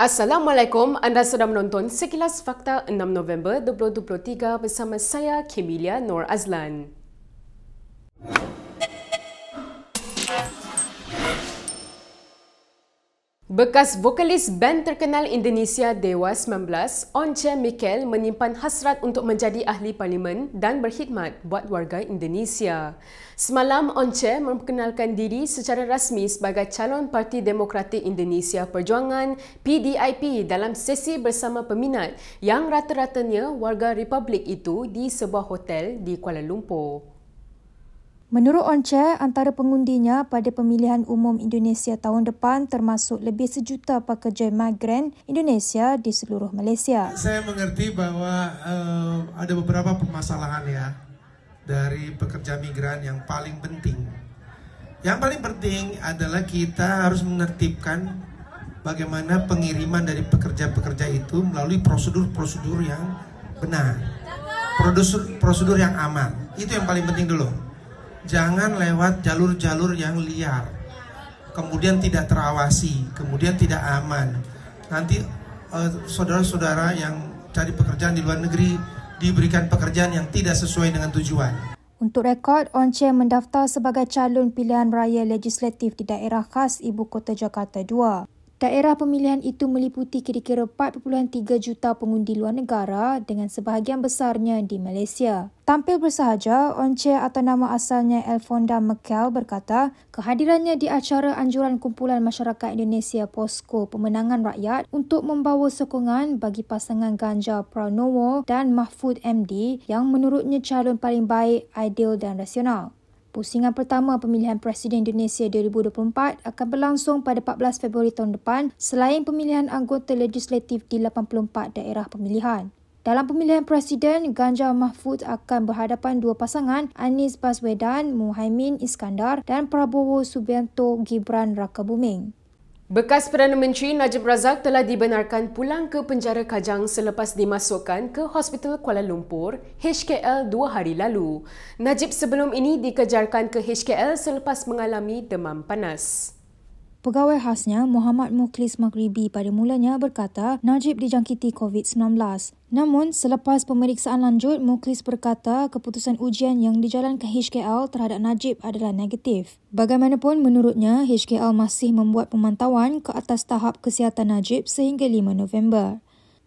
Assalamualaikum, anda sedang menonton Sekilas Fakta 6 November 2023 bersama saya Kemilia Nur Azlan. Bekas vokalis band terkenal Indonesia Dewa 19, Once Mikel menyimpan hasrat untuk menjadi ahli parlimen dan berkhidmat buat warga Indonesia. Semalam, Once memperkenalkan diri secara rasmi sebagai calon Parti Demokratik Indonesia Perjuangan PDIP dalam sesi bersama peminat yang rata-ratanya warga Republik itu di sebuah hotel di Kuala Lumpur. Menurut Once, antara pengundinya pada pemilihan umum Indonesia tahun depan termasuk lebih 1 juta pekerja migran Indonesia di seluruh Malaysia. Saya mengerti bahwa ada beberapa permasalahan ya dari pekerja migran yang paling penting. Yang paling penting adalah kita harus menertibkan bagaimana pengiriman dari pekerja-pekerja itu melalui prosedur-prosedur yang benar. Prosedur yang aman. Itu yang paling penting dulu. Jangan lewat jalur-jalur yang liar, kemudian tidak terawasi, kemudian tidak aman. Nanti saudara-saudara yang cari pekerjaan di luar negeri diberikan pekerjaan yang tidak sesuai dengan tujuan. Untuk rekod, Once mendaftar sebagai calon pilihan raya legislatif di daerah khas Ibu Kota Jakarta 2. Daerah pemilihan itu meliputi kira-kira 4.3 juta pengundi luar negara dengan sebahagian besarnya di Malaysia. Tampil bersahaja, Once atau nama asalnya Elfonda Mikel berkata kehadirannya di acara anjuran kumpulan masyarakat Indonesia Posko Pemenangan Rakyat untuk membawa sokongan bagi pasangan Ganjar Pranowo dan Mahfud MD yang menurutnya calon paling baik, ideal dan rasional. Pusingan pertama pemilihan Presiden Indonesia 2024 akan berlangsung pada 14 Februari tahun depan selain pemilihan anggota legislatif di 84 daerah pemilihan. Dalam pemilihan Presiden, Ganjar Mahfud akan berhadapan dua pasangan Anies Baswedan, Muhaimin Iskandar dan Prabowo Subianto Gibran Rakabuming. Bekas Perdana Menteri Najib Razak telah dibenarkan pulang ke penjara Kajang selepas dimasukkan ke Hospital Kuala Lumpur, HKL 2 hari lalu. Najib sebelum ini dikejarkan ke HKL selepas mengalami demam panas. Pegawai khasnya, Muhammad Mukhlis Maghribi pada mulanya berkata Najib dijangkiti COVID-19. Namun, selepas pemeriksaan lanjut, Mukhlis berkata keputusan ujian yang dijalankan HKL terhadap Najib adalah negatif. Bagaimanapun, menurutnya, HKL masih membuat pemantauan ke atas tahap kesihatan Najib sehingga 5 November.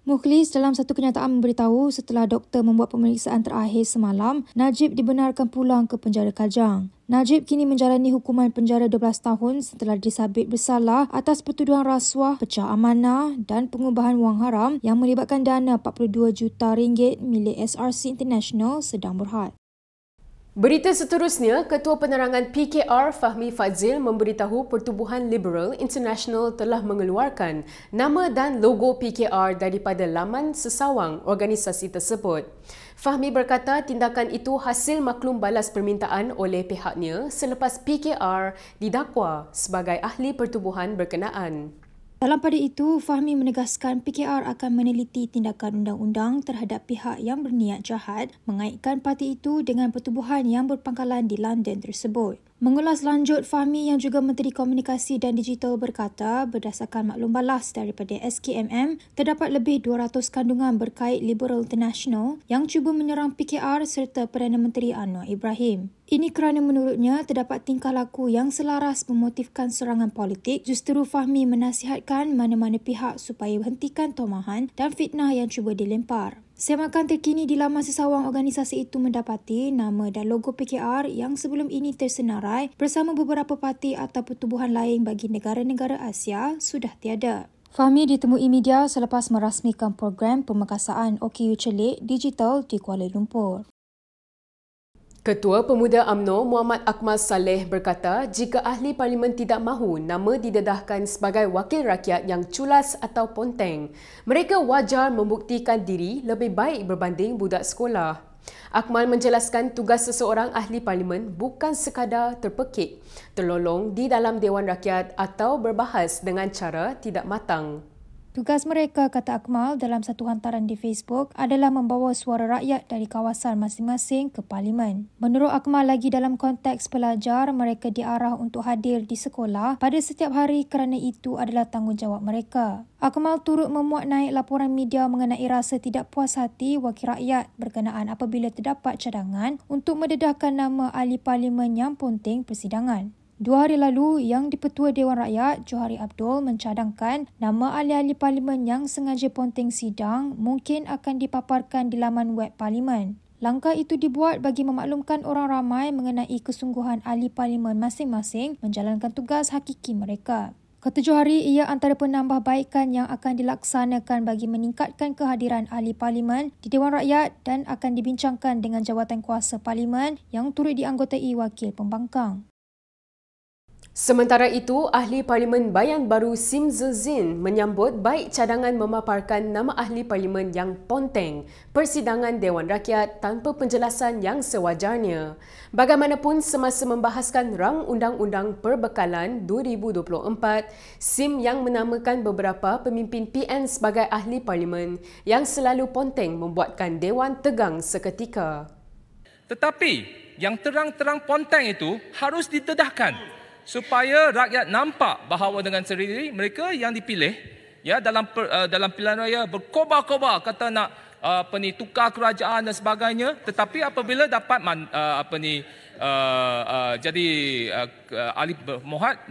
Mukhlis dalam satu kenyataan memberitahu setelah doktor membuat pemeriksaan terakhir semalam, Najib dibenarkan pulang ke penjara Kajang. Najib kini menjalani hukuman penjara 12 tahun setelah disabit bersalah atas pertuduhan rasuah, pecah amanah dan pengubahan wang haram yang melibatkan dana 42 juta ringgit milik SRC International Sedang Berhad. Berita seterusnya, Ketua Penerangan PKR Fahmi Fadzil memberitahu Pertubuhan Liberal International telah mengeluarkan nama dan logo PKR daripada laman sesawang organisasi tersebut. Fahmi berkata tindakan itu hasil maklum balas permintaan oleh pihaknya selepas PKR didakwa sebagai ahli pertubuhan berkenaan. Dalam pada itu, Fahmi menegaskan PKR akan meneliti tindakan undang-undang terhadap pihak yang berniat jahat mengaitkan parti itu dengan pertubuhan yang berpangkalan di London tersebut. Mengulas lanjut, Fahmi yang juga Menteri Komunikasi dan Digital berkata berdasarkan maklum balas daripada SKMM, terdapat lebih 200 kandungan berkait Liberal International yang cuba menyerang PKR serta Perdana Menteri Anwar Ibrahim. Ini kerana menurutnya terdapat tingkah laku yang selaras memotifkan serangan politik. Justeru Fahmi menasihatkan mana-mana pihak supaya hentikan tomahan dan fitnah yang cuba dilempar. Semakan terkini di laman sesawang organisasi itu mendapati nama dan logo PKR yang sebelum ini tersenarai bersama beberapa parti atau pertubuhan lain bagi negara-negara Asia sudah tiada. Fahmi ditemui media selepas merasmikan program pemekasaan OKU Celik Digital di Kuala Lumpur. Ketua Pemuda UMNO Muhammad Akmal Saleh berkata jika ahli parlimen tidak mahu nama didedahkan sebagai wakil rakyat yang culas atau ponteng, mereka wajar membuktikan diri lebih baik berbanding budak sekolah. Akmal menjelaskan tugas seseorang ahli parlimen bukan sekadar terpekik, terlolong di dalam Dewan Rakyat atau berbahas dengan cara tidak matang. Tugas mereka, kata Akmal dalam satu hantaran di Facebook, adalah membawa suara rakyat dari kawasan masing-masing ke Parlimen. Menurut Akmal, lagi dalam konteks pelajar, mereka diarah untuk hadir di sekolah pada setiap hari kerana itu adalah tanggungjawab mereka. Akmal turut memuat naik laporan media mengenai rasa tidak puas hati wakil rakyat berkenaan apabila terdapat cadangan untuk mendedahkan nama ahli Parlimen yang ponteng persidangan. 2 hari lalu, Yang di-Pertua Dewan Rakyat, Johari Abdul, mencadangkan nama ahli-ahli Parlimen yang sengaja ponteng sidang mungkin akan dipaparkan di laman web Parlimen. Langkah itu dibuat bagi memaklumkan orang ramai mengenai kesungguhan ahli Parlimen masing-masing menjalankan tugas hakiki mereka. Kata Johari, ia antara penambahbaikan yang akan dilaksanakan bagi meningkatkan kehadiran ahli Parlimen di Dewan Rakyat dan akan dibincangkan dengan jawatan kuasa Parlimen yang turut dianggotai wakil pembangkang. Sementara itu, Ahli Parlimen Bayan Baru Sim Zuzin menyambut baik cadangan memaparkan nama Ahli Parlimen yang ponteng persidangan Dewan Rakyat tanpa penjelasan yang sewajarnya. Bagaimanapun, semasa membahaskan rang Undang-Undang Perbekalan 2024, Sim yang menamakan beberapa pemimpin PN sebagai Ahli Parlimen yang selalu ponteng membuatkan Dewan tegang seketika. Tetapi yang terang-terang ponteng itu harus didedahkan supaya rakyat nampak bahawa dengan sendiri mereka yang dipilih ya dalam pilihan raya berkobar-kobar kata nak tukar kerajaan dan sebagainya, tetapi apabila dapat jadi ahli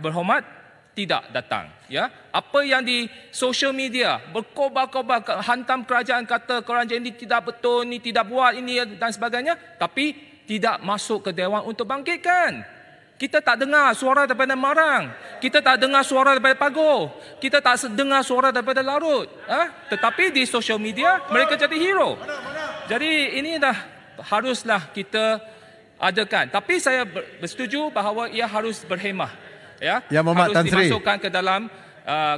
berhormat tidak datang, ya. Apa yang di social media berkobar-kobar hantam kerajaan kata kerajaan ini tidak betul, ini tidak buat ini dan sebagainya, tapi tidak masuk ke dewan untuk bangkitkan. Kita tak dengar suara daripada Marang. Kita tak dengar suara daripada Pagoh. Kita tak dengar suara daripada Larut. Tetapi di social media, mereka jadi hero. Jadi ini dah haruslah kita adakan. Tapi saya bersetuju bahawa ia harus berhemah. Ya, Muhammad harus Tan Sri dimasukkan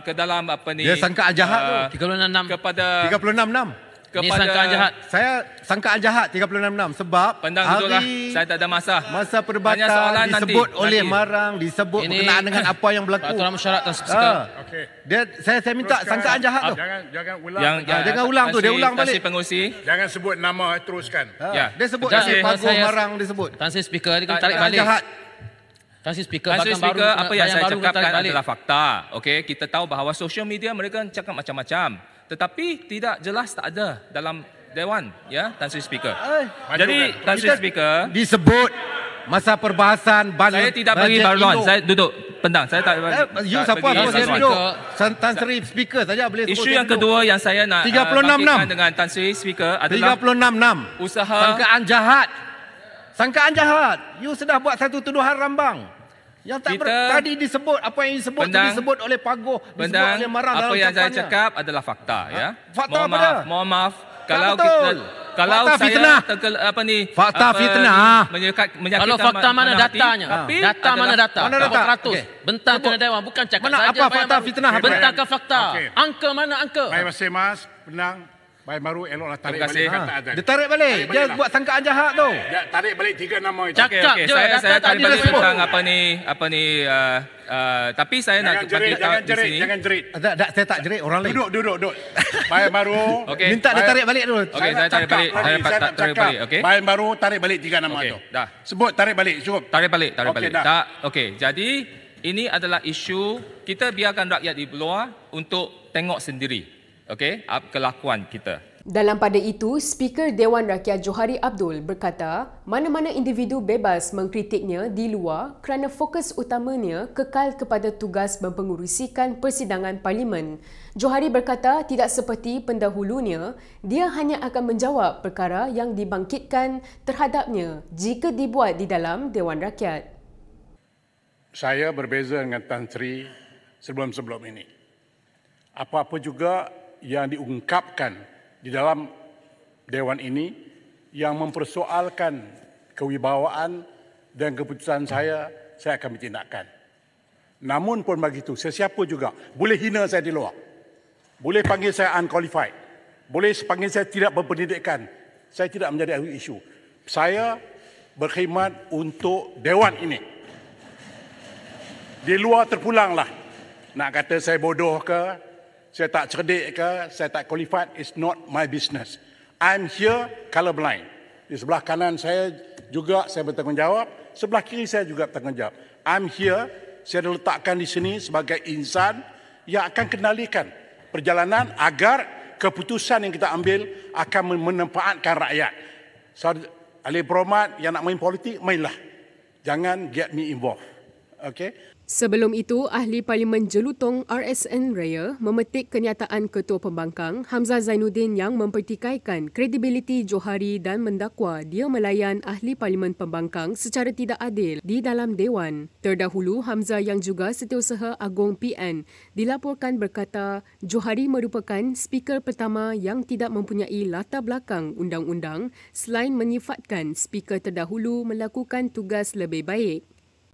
ke dalam apa ni. Dia sangkaan jahat tu. 36 kepada 36. Ini sangkaan jahat. Saya sangkaan jahat 36 sebab Pendang duduklah. Saya tak ada masa perdebatan disebut oleh Marang, disebut ini berkenaan dengan apa yang berlaku. Peraturan Mesyuarat dan Speaker. Okey. Saya minta sangkaan jahat tu. Jangan ulang. Jangan ulang tu, dia ulang balik. Pengurusi. Jangan sebut nama, teruskan. Dia sebut Pagoh Marang disebut. Tan Sri Speaker, dia kena tarik balik. Jahat. Tan Sri Speaker, apa yang saya cakapkan adalah fakta. Okey, kita tahu bahawa social media mereka cakap macam-macam. Tetapi tidak jelas, tak ada dalam Dewan, ya, Tan Sri Speaker. Jadi Tan Sri Speaker disebut masa perbahasan saya tidak bagi baruan. Saya duduk pendang. Saya tak bagi. You siapa? Saya duduk. Tan Sri Speaker saja boleh sebut. Isu yang kedua yang saya nak 36 dengan Tan Sri Speaker adalah 36 usaha sangkaan jahat. Sangkaan jahat. You sudah buat satu tuduhan rambang. Yang tak tadi disebut, apa yang disebut disebut oleh Pagoh, disebut oleh Marang. Apa yang saya cakap adalah fakta, ya. Fakta apa dia? Mohon maaf. Kalau fakta saya fitnah. Fakta fitnah. Menyakitkan kalau fakta mana datanya? Data mana data? Mana data? 100. Bentang ke Dewan, bukan cakap saja. Apa fakta fitnah? Bentangkan fakta. Angka mana angka? Baik, Masih Mas, Pendang. Baik, baru eloklah tarik balik kata Azan. Dia tarik balik. Dia buat sangkaan jahat tu. Tarik balik 3 nama itu. Cakap je. Saya tarik balik tentang tapi saya nak bagi tahu di sini. Jangan jerit. Saya tak jerit, orang lain. Duduk. Baik, baru. Minta dia tarik balik dulu. Okey, saya tarik balik. Saya tarik balik, okey. Baik, baru tarik balik 3 nama itu. Dah. Sebut tarik balik, cukup. Tarik balik. Dah. Okey, jadi ini adalah isu kita biarkan rakyat di luar untuk tengok sendiri. Okey, kelakuan kita. Dalam pada itu, Speaker Dewan Rakyat Johari Abdul berkata, mana-mana individu bebas mengkritiknya di luar kerana fokus utamanya kekal kepada tugas mempengurusikan persidangan Parlimen. Johari berkata tidak seperti pendahulunya, dia hanya akan menjawab perkara yang dibangkitkan terhadapnya jika dibuat di dalam Dewan Rakyat. Saya berbeza dengan Tan Sri sebelum-sebelum ini. Apa-apa juga yang diungkapkan di dalam Dewan ini yang mempersoalkan kewibawaan dan keputusan saya akan bertindakkan. Namun pun begitu, sesiapa juga boleh hina saya di luar. Boleh panggil saya unqualified. Boleh panggil saya tidak berpendidikan. Saya tidak menjadi ahli isu. Saya berkhidmat untuk Dewan ini. Di luar terpulanglah. Nak kata saya bodoh ke, saya tak cerdik ke, saya tak qualified, it's not my business. I'm here colorblind. Di sebelah kanan saya juga saya bertanggungjawab, sebelah kiri saya juga bertanggungjawab. I'm here, saya diletakkan di sini sebagai insan yang akan kendalikan perjalanan agar keputusan yang kita ambil akan memanfaatkan rakyat. So, ahli berhormat yang nak main politik, mainlah. Jangan get me involved. Okay? Sebelum itu, Ahli Parlimen Jelutong RSN Raya memetik kenyataan Ketua Pembangkang Hamzah Zainuddin yang mempertikaikan kredibiliti Johari dan mendakwa dia melayan Ahli Parlimen Pembangkang secara tidak adil di dalam Dewan. Terdahulu, Hamzah yang juga Setiausaha Agong PN dilaporkan berkata Johari merupakan speaker pertama yang tidak mempunyai latar belakang undang-undang selain menyifatkan speaker terdahulu melakukan tugas lebih baik.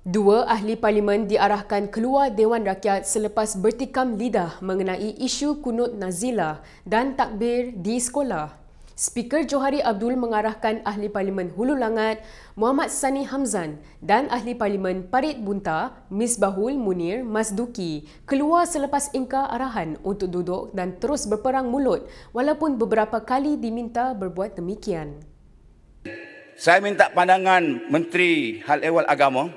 Dua ahli parlimen diarahkan keluar Dewan Rakyat selepas bertikam lidah mengenai isu kunut nazilah dan takbir di sekolah. Speaker Johari Abdul mengarahkan ahli parlimen Hulu Langat Muhammad Sani Hamzan dan ahli parlimen Parit Bunta Misbahul Munir Masduki keluar selepas ingkar arahan untuk duduk dan terus berperang mulut walaupun beberapa kali diminta berbuat demikian. Saya minta pandangan Menteri Hal Ehwal Agama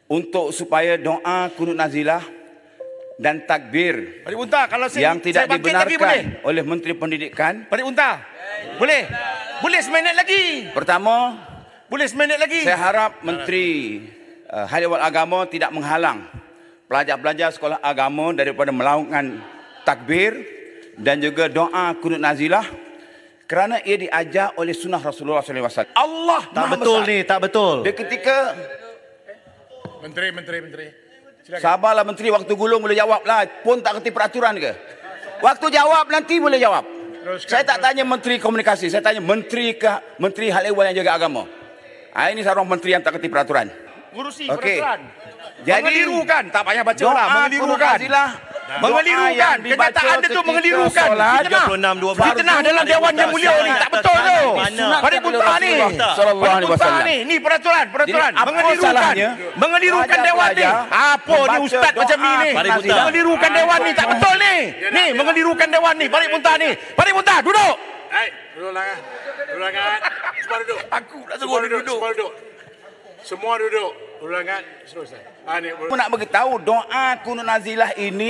untuk supaya doa kunut nazilah dan takbir Parit Bunta, kalau yang tidak dibenarkan lagi, oleh Menteri Pendidikan. Parit Bunta, boleh? Boleh seminit lagi. Pertama, boleh seminit lagi. Saya harap Menteri Hal Ehwal Agama tidak menghalang pelajar-pelajar sekolah agama daripada melakukan takbir dan juga doa kunut nazilah kerana ia diajar oleh sunnah Rasulullah SAW. Allah tak betul besar. Ni, tak betul. Dia ketika Menteri. Silakan. Sabarlah Menteri, waktu gulung boleh jawablah. Pun tak kerti peraturan ke? Waktu jawab nanti boleh jawab. Saya tak tanya Menteri Komunikasi, saya tanya Menteri Hal Ehwal yang jaga agama. Ini seorang Menteri yang tak kerti peraturan. Ngurusi peraturan. Jadi mengelirukan, tak payah baca lah. Mengelirukan. Mengelirukan. Kenyataan dia tu mengelirukan. Fitnah dalam Dewan Yang Mulia ni. Tak betul tu. Parit Bunta ni. Parit Bunta ni. Ni peraturan. Mengelirukan Dewan ni. Apa ni ustaz macam ni ni. Mengelirukan Dewan ni. Tak betul ni. Ni mengelirukan Dewan ni. Parit Bunta ni. Parit Bunta duduk. Duduk langat. Semua duduk. Aku nak suruh duduk. Semua duduk. Ulangan selesai. Aku nak beritahu doa kunut nazilah ini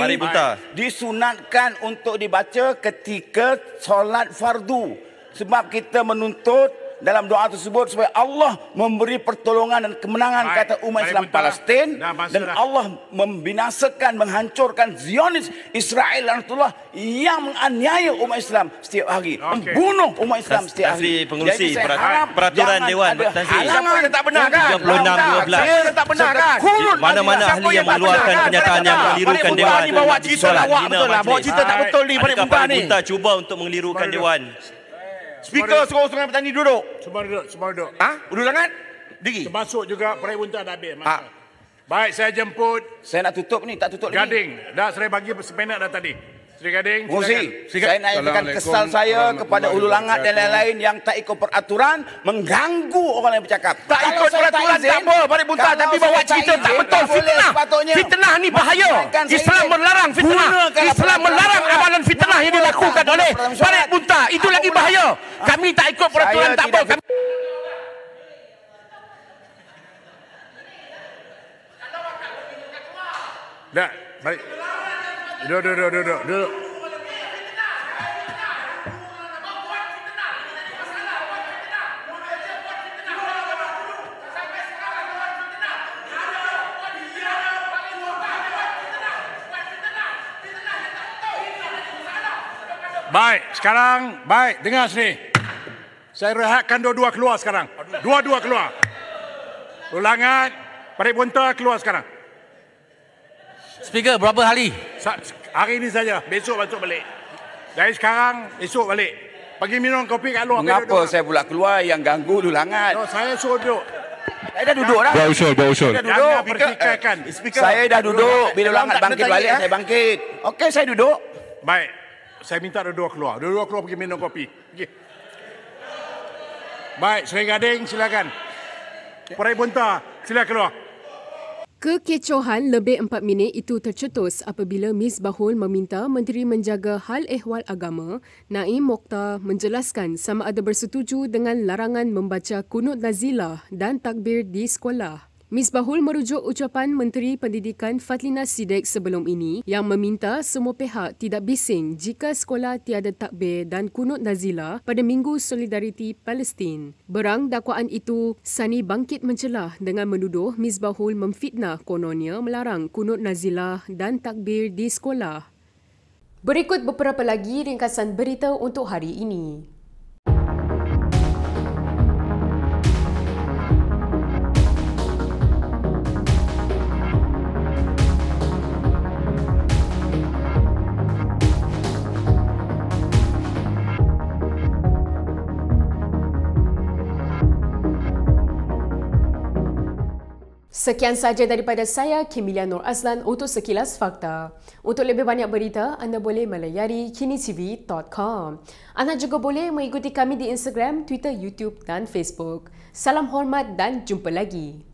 disunatkan untuk dibaca ketika solat fardu. Sebab kita menuntut dalam doa tersebut supaya Allah memberi pertolongan dan kemenangan kata umat Islam Palestin dan Allah membinasakan, menghancurkan Zionis Israel lanatullah yang menganiaya umat Islam setiap hari, membunuh umat Islam setiap hari. Pengurusi peraturan Dewan siapa yang tak benar kan? 36-12. Saya tak benar kan? Mana-mana ahli yang mengeluarkan kenyataan yang mengelirukan Dewan. Ni bawa cerita lawak betul lah. Bawa cerita tak betul ni Parit Bunta ni. Bunta cuba untuk mengelirukan Dewan. Speaker suruh Sungai Petani duduk. Semua duduk. Duduk sangat? Diri. Termasuk juga Parit Bunta dah habis. Baik, saya jemput. Saya nak tutup ni, tak tutup Gading. Dah saya bagi sepenak dah tadi. Sri Gading, silakan. Saya nak nyatakan kesal saya kepada Hulu Langat dan lain-lain yang tak ikut peraturan, mengganggu orang yang bercakap. Tak ikut peraturan tak apa, Parit Bunta, tapi bawa cerita tak betul. Fitnah ni bahaya. Islam melarang fitnah. Islam melarang amalan fitnah yang dilakukan oleh Parit Bunta. Itu lagi bahaya. Kami tak ikut peraturan tak apa. Dah, baik. Duduk. Baik, sekarang, dengar sini. Saya rehatkan dua-dua keluar sekarang. Dua-dua keluar. Ulangan, Parit Bunta keluar sekarang. Speaker, berapa hari? Hari ini saja, besok balik. Dari sekarang, esok balik. Pergi minum kopi kat luar. Mengapa saya pula keluar yang ganggu Hulu Langat? Saya suruh duduk. Saya dah duduk dah. Bausul. Jangan pertikaikan. Saya dah duduk. Bila Hulu Langat bangkit balik, saya bangkit. Okey, saya duduk. Baik. Saya minta dua-dua keluar. Dua-dua keluar pergi minum kopi. Pergi. Baik, Sri Gading silakan. Parit Bunta, silakan keluar. Kekecohan lebih 4 minit itu tercetus apabila Misbahul meminta Menteri Menjaga Hal Ehwal Agama, Naim Mokhtar, menjelaskan sama ada bersetuju dengan larangan membaca kunut nazilah dan takbir di sekolah. Misbahul merujuk ucapan Menteri Pendidikan Fadlina Siddiq sebelum ini yang meminta semua pihak tidak bising jika sekolah tiada takbir dan kunut nazilah pada Minggu Solidariti Palestin. Berang dakwaan itu, Sani bangkit mencelah dengan menuduh Misbahul memfitnah kononnya melarang kunut nazilah dan takbir di sekolah. Berikut beberapa lagi ringkasan berita untuk hari ini. Sekian sahaja daripada saya, Kimilia Nur Azlan untuk Sekilas Fakta. Untuk lebih banyak berita, anda boleh melayari kinitv.com. Anda juga boleh mengikuti kami di Instagram, Twitter, YouTube dan Facebook. Salam hormat dan jumpa lagi.